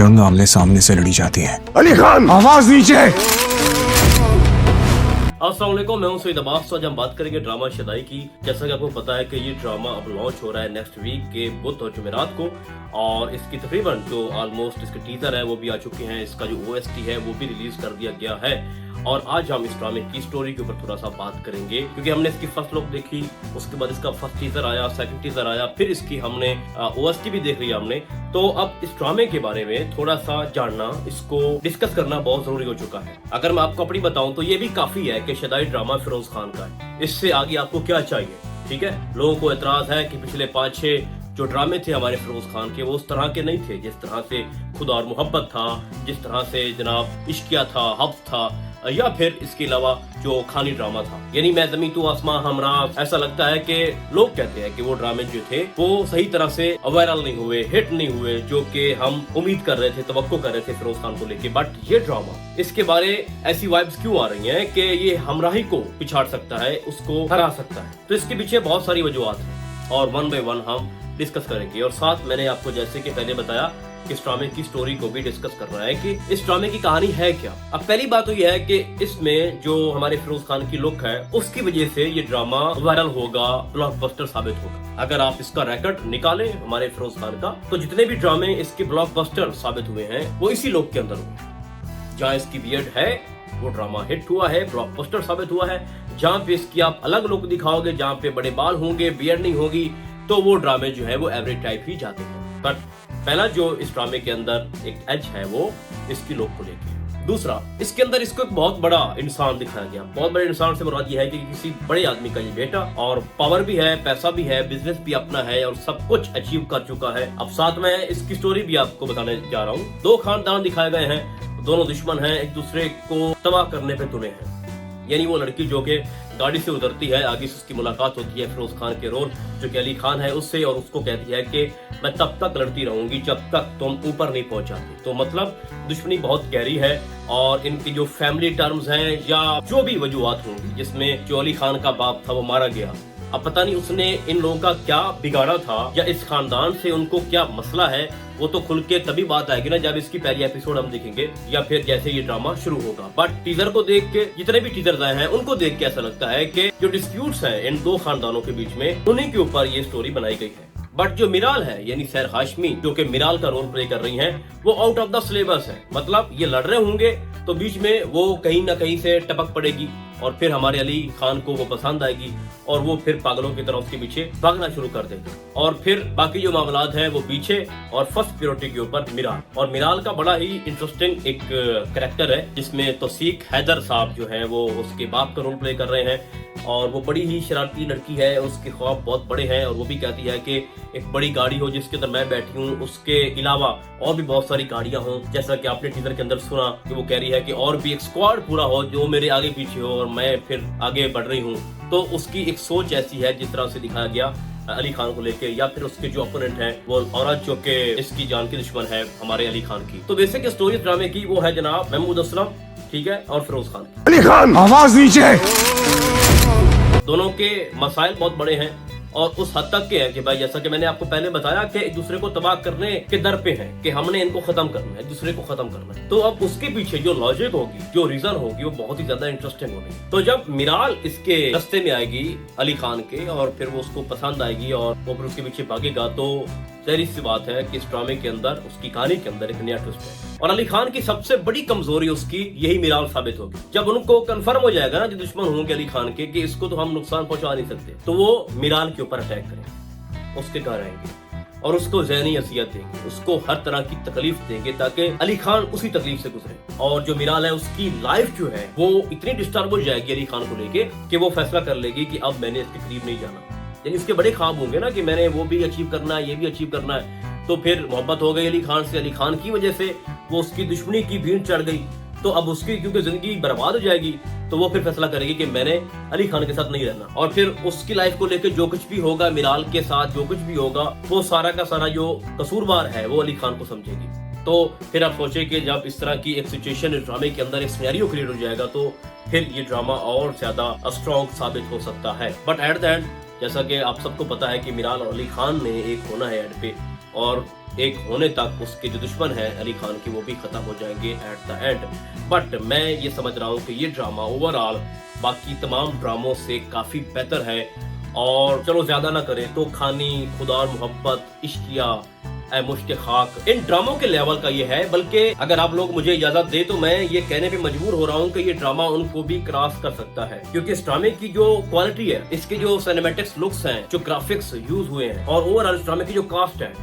जंग आमने सामने से लड़ी जाती है। अली खान, आवाज नीचे। अस्सलाम वालेकुम, मैं हूं सईद अब्बास। तो आज हम बात करेंगे ड्रामा शदाई की। जैसा कि आपको पता है कि ये ड्रामा अब लॉन्च हो रहा है नेक्स्ट वीक के बुध और जुमेरात को, और इसकी तकरीबन जो ऑलमोस्ट इसके टीजर है वो भी आ चुके हैं। इसका जो OST है वो भी रिलीज कर दिया गया है, और आज हम इस ड्रामे की स्टोरी के ऊपर थोड़ा सा बात करेंगे, क्योंकि हमने इसकी फर्स्ट लुक देखी, उसके बाद इसका फर्स्ट टीजर आया, सेकंड टीजर आया, फिर इसकी हमने OST भी देख लिया हमने। तो अब इस ड्रामे के बारे में थोड़ा सा जानना, इसको डिस्कस करना बहुत जरूरी हो चुका है। अगर मैं आपको अपनी बताऊं तो ये भी काफी है कि शदाई ड्रामा फिरोज खान का है, इससे आगे आपको क्या चाहिए। ठीक है, लोगों को एतराज है कि पिछले 5-6 जो ड्रामे थे हमारे फिरोज खान के वो उस तरह के नहीं थे, जिस तरह से खुदा और मोहब्बत था, जिस तरह से जनाब इश्किया था, हब्स था, या फिर इसके अलावा जो खानी ड्रामा था, यानी मैं जमीन तू आसमां हमरा। ऐसा लगता है कि लोग कहते हैं कि वो ड्रामे जो थे वो सही तरह से वायरल नहीं हुए, हिट नहीं हुए, जो कि हम उम्मीद कर रहे थे, तवक्को कर रहे थे फिरोज खान को लेके। बट ये ड्रामा, इसके बारे ऐसी वाइब्स क्यों आ रही हैं कि ये हमराही को पिछाड़ सकता है, उसको हरा सकता है। तो इसके पीछे बहुत सारी वजूहत हैं, और वन बाय वन हम डिस्कस करेंगे। और साथ मैंने आपको जैसे कि पहले बताया कि इस ड्रामे की स्टोरी को भी डिस्कस करना है कि इस ड्रामे की कहानी है क्या। अब पहली बात तो यह है कि इसमें जो हमारे फिरोज खान की लुक है उसकी वजह से ये ड्रामा वायरल होगा, ब्लॉकबस्टर साबित होगा। अगर आप इसका रिकॉर्ड निकालें हमारे फिरोज खान का, तो जितने भी ड्रामे इसके ब्लॉकबस्टर साबित हुए हैं वो इसी लुक के अंदर हुए। जहाँ इसकी बियर्ड है वो ड्रामा हिट हुआ है, ब्लॉकबस्टर साबित हुआ है। जहाँ पे इसकी आप अलग लुक दिखाओगे, जहाँ पे बड़े बाल होंगे, बियर्ड नहीं होगी, तो वो ड्रामे जो है वो एवरेज टाइप ही जाते हैं। बट पहला जो इस ड्रामे के अंदर एक एज है वो इसकी लुक को लेके। दूसरा, इसके अंदर इसको एक बहुत बड़ा इंसान दिखाया गया। बहुत बड़े इंसान से मुराद ये है कि किसी बड़े आदमी का ये बेटा, और पावर भी है, पैसा भी है, बिजनेस भी अपना है, और सब कुछ अचीव कर चुका है। अब साथ में इसकी स्टोरी भी आपको बताने जा रहा हूँ। 2 खानदान दिखाए गए हैं, दोनों दुश्मन हैं, एक दूसरे को तबाह करने पे तुले हैं। यानी वो लड़की जो कि गाड़ी से उतरती है, आगे से उसकी मुलाकात होती है फिरोज खान के रोल जो कि अली खान है उससे, और उसको कहती है कि मैं तब तक लड़ती रहूंगी जब तक तुम ऊपर नहीं पहुंचाती। तो मतलब दुश्मनी बहुत गहरी है, और इनकी जो फैमिली टर्म्स हैं या जो भी वजूहत होंगी, जिसमें जो अली खान का बाप था वो मारा गया। अब पता नहीं उसने इन लोगों का क्या बिगाड़ा था, या इस खानदान से उनको क्या मसला है, वो तो खुल के तभी बात आएगी ना जब इसकी पहली एपिसोड हम देखेंगे, या फिर जैसे ये ड्रामा शुरू होगा। बट टीजर को देख के, जितने भी टीजर आए हैं उनको देख के ऐसा लगता है कि जो डिस्प्यूट्स हैं इन 2 खानदानों के बीच में, उन्हीं के ऊपर ये स्टोरी बनाई गई है। बट जो मिराल है यानी सैर हाशमी जो कि मिराल का रोल प्ले कर रही हैं, वो आउट ऑफ द सिलेबस है। मतलब ये लड़ रहे होंगे तो बीच में वो कहीं ना कहीं से टपक पड़ेगी, और फिर हमारे अली खान को वो पसंद आएगी, और वो फिर पागलों की तरह उसके पीछे भागना शुरू कर देगा, और फिर बाकी जो मामलात हैं वो पीछे, और फर्स्ट प्रायोरिटी के ऊपर मिराल। और मिराल का बड़ा ही इंटरेस्टिंग एक कैरेक्टर है, जिसमें तौसीक हैदर साहब जो है वो उसके बाप का रोल प्ले कर रहे हैं, और वो बड़ी ही शरारती लड़की है, उसके ख्वाब बहुत बड़े हैं, और वो भी कहती है कि एक बड़ी गाड़ी हो जिसके अंदर मैं बैठी हूँ, उसके अलावा और भी बहुत सारी गाड़ियां हों। जैसा कि आपने टीजर के अंदर सुना कि वो कह रही है कि और भी एक स्क्वाड पूरा हो जो मेरे आगे पीछे हो, और मैं फिर आगे बढ़ रही हूँ। तो उसकी एक सोच ऐसी है जिस तरह से दिखाया गया अली खान को लेके, या फिर उसके जो ओपोनेंट है वो औरत जो कि इसकी जान की दुश्मन है हमारे अली खान की। तो बेसिक स्टोरी ड्रामे की वो है जनाब महमूद असलम, ठीक है, और फिरोज खान। अली खान, आवाज नीचे। दोनों के मसाइल बहुत बड़े हैं, और उस हद तक के हैं कि भाई जैसा कि मैंने आपको पहले बताया कि एक दूसरे को तबाह करने के दर पे हैं, कि हमने इनको खत्म करना है, दूसरे को खत्म करना है। तो अब उसके पीछे जो लॉजिक होगी, जो रीजन होगी, वो बहुत ही ज्यादा इंटरेस्टिंग होगी। तो जब मिराल इसके रास्ते में आएगी अली खान के, और फिर वो उसको पसंद आएगी, और वो फिर उसके पीछे भागेगा, तो जाहिर सी बात है कि इस ड्रामे के अंदर, उसकी कहानी के अंदर एक नया ट्विस्ट है। और अली खान की सबसे बड़ी कमजोरी उसकी यही मिराल साबित होगी। जब उनको कंफर्म हो जाएगा ना जो दुश्मन होंगे अली खान के कि इसको तो हम नुकसान पहुंचा नहीं सकते, तो वो मिराल के ऊपर अटैक करेंगे, उसके घर आएंगे, और उसको ज़हनी असियत देंगे, उसको हर तरह की तकलीफ देंगे, ताकि अली खान उसी तकलीफ से गुजरे। और जो मिराल है उसकी लाइफ जो है वो इतनी डिस्टर्ब हो जाएगी अली खान को लेके कि वो फैसला कर लेगी कि अब मैंने इसके करीब नहीं जाना। यानी इसके बड़े ख्वाब होंगे ना कि मैंने वो भी अचीव करना है, ये भी अचीव करना है। तो फिर मोहब्बत हो गई अली खान से, अली खान की वजह से वो उसकी दुश्मनी की भीड़ चढ़ गई, तो अब उसकी क्योंकि जिंदगी बर्बाद हो जाएगी, तो वो फिर फैसला करेगी कि मैंने अली खान के साथ नहीं रहना। और फिर उसकी लाइफ को लेकर जो कुछ भी होगा, मिराल के साथ जो कुछ भी होगा, वो सारा का सारा जो कसूरवार है वो अली खान को समझेगी। तो फिर आप सोचे कि जब इस तरह की एक सिचुएशन इस ड्रामे के अंदर एक सिनेरियो क्रिएट हो जाएगा, तो फिर ये ड्रामा और ज्यादा स्ट्रॉन्ग साबित हो सकता है। बट एट द एंड जैसा कि आप सबको पता है कि मिराल और अली खान ने एक होना है एंड पे, और एक होने तक उसके जो दुश्मन हैं अली खान की वो भी खत्म हो जाएंगे एट द एंड। बट मैं ये समझ रहा हूँ कि ये ड्रामा ओवरऑल बाकी तमाम ड्रामों से काफी बेहतर है। और चलो ज्यादा ना करें तो खानी, खुदा और मोहब्बत, इश्किया, ऐ मुश्क खाक, इन ड्रामों के लेवल का ये है। बल्कि अगर आप लोग मुझे इजाजत दे तो मैं ये कहने पे मजबूर हो रहा हूँ कि ये ड्रामा उनको भी क्रॉस कर सकता है, क्योंकि इस ड्रामे की जो क्वालिटी है, इसके जो सिनेमैटिक्स लुक्स हैं, जो ग्राफिक्स यूज हुए हैं और ओवरऑल इस ड्रामे की जो कास्ट है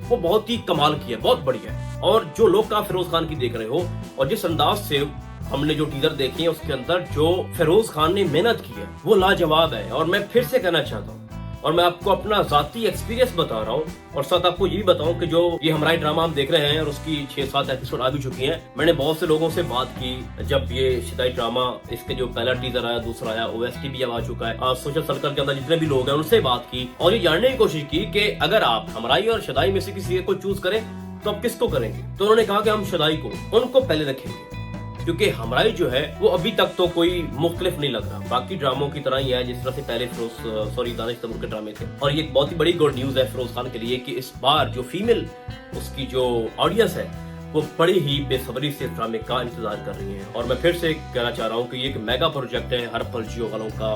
वो बहुत ही कमाल की है, बहुत बढ़िया है। और जो लोग आप फिरोज खान की देख रहे हो और जिस अंदाज से हमने जो टीजर देखे हैं उसके अंदर जो फिरोज खान ने मेहनत की है वो लाजवाब है। और मैं फिर से कहना चाहता हूँ और मैं आपको अपना जाती एक्सपीरियंस बता रहा हूँ और साथ आपको ये भी बताऊं कि जो ये हमारा ड्रामा हम देख रहे हैं और उसकी 6-7 एपिसोड आ भी चुकी हैं। मैंने बहुत से लोगों से बात की जब ये शदाई ड्रामा इसके जो पहला टीजर आया, दूसरा आया, OST भी अब आ चुका है, सोशल सर्कल के अंदर जितने भी लोग हैं उनसे बात की और ये जानने की कोशिश की कि अगर आप हमराई और शदाई में से किसी एक को चूज करें तो आप किसको करेंगे। तो उन्होंने कहा कि हम शदाई को, उनको पहले रखेंगे, क्योंकि हमराई जो है वो अभी तक तो कोई मुख्तलिफ नहीं लग रहा, बाकी ड्रामों की तरह ही है जिस तरह से पहले दानिश तैमूर के ड्रामे थे। और ये एक बहुत ही बड़ी गुड न्यूज है फिरोज खान के लिए कि इस बार जो फीमेल उसकी जो ऑडियंस है वो बड़ी ही बेसब्री से इस ड्रामे का इंतजार कर रही है। और मैं फिर से कहना चाह रहा हूँ कि ये एक मेगा प्रोजेक्ट है हर पल जियो वालों का,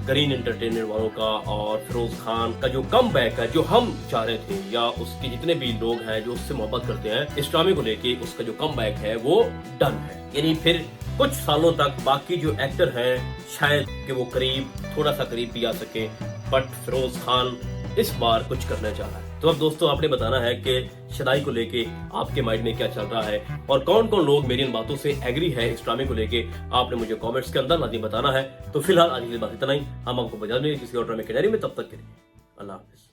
ग्रीन एंटरटेनमेंट वालों का, और फिरोज खान का जो कम बैक है जो हम चाह रहे थे या उसके जितने भी लोग हैं जो उससे मोहब्बत करते हैं इस ड्रामे को लेके, उसका जो कम बैक है वो डन है। यानी फिर कुछ सालों तक बाकी जो एक्टर हैं शायद कि वो करीब, थोड़ा सा करीब भी आ सके, बट फिरोज खान इस बार कुछ करना चाह रहा है। तो अब दोस्तों आपने बताना है कि शदाई को लेके आपके माइंड में क्या चल रहा है और कौन कौन लोग मेरी इन बातों से एग्री है इस ड्रामे को लेके, आपने मुझे कमेंट्स के अंदर लाजमी बताना है। तो फिलहाल आज की बात इतना ही, हम आपको बजा देंगे किसी और ड्रामे के डायरी में। तब तक के लिए अल्लाह हाफिज।